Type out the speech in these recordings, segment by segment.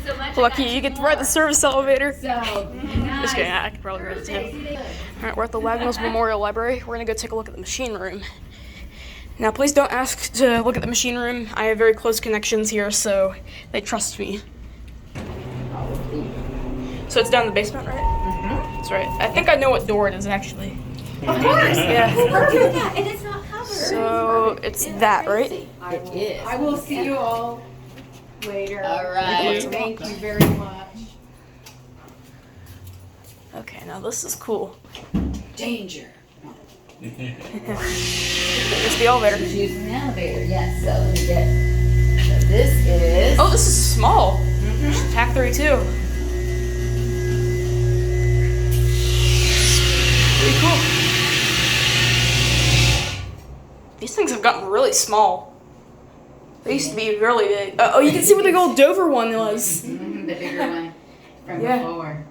so much. Lucky you get to ride the service elevator. So, Just kidding, I could probably ride it too. Alright, we're at the Wagnalls Memorial Library. We're gonna go take a look at the machine room. Now, please don't ask to look at the machine room. I have very close connections here, so they trust me. So it's down in the basement, right? Mm-hmm. That's right. I think I know what door it is, actually. Of course. Yeah. And it's not covered. So it's that, right? It is. I will see you all later. All right. Thank you very much. Okay, now this is cool. Danger. There's the elevator. She's using the elevator, yes. So let me get. So this is. Oh, this is small. TAC32. Pretty cool. These things have gotten really small. They used to be really big. Oh, you can see where the old Dover one was. The bigger one from Yeah. before.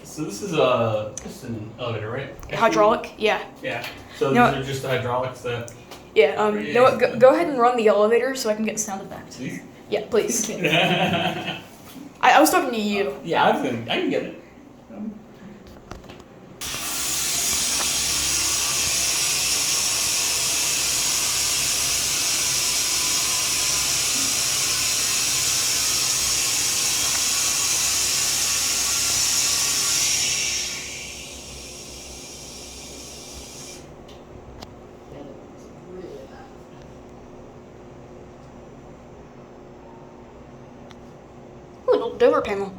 So this is an elevator, right? Hydraulic? Yeah. Yeah. So No. these are just the hydraulics that. Yeah, you know what? Go ahead and run the elevator so I can get sound effects. These? Yeah, please. Yeah, I was talking to you. I can get it. Ooh, an old Dover panel.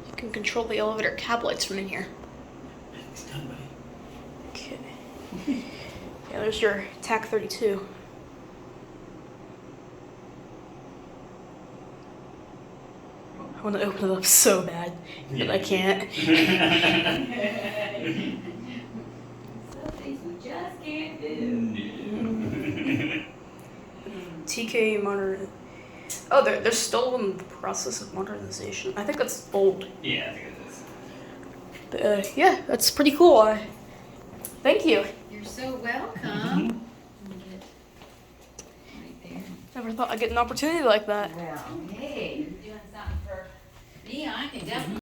You can control the elevator cab lights from in here. It's done, buddy. Okay. Yeah, there's your TAC32. I want to open it up so bad, but I can't. Some things we just can't do. TK modern. Oh, they're still in the process of modernization. I think that's old. Yeah, I think it is. But, yeah, that's pretty cool. Thank you. You're so welcome. Right there. Never thought I'd get an opportunity like that. Well, hey, you're doing something for me. I can definitely.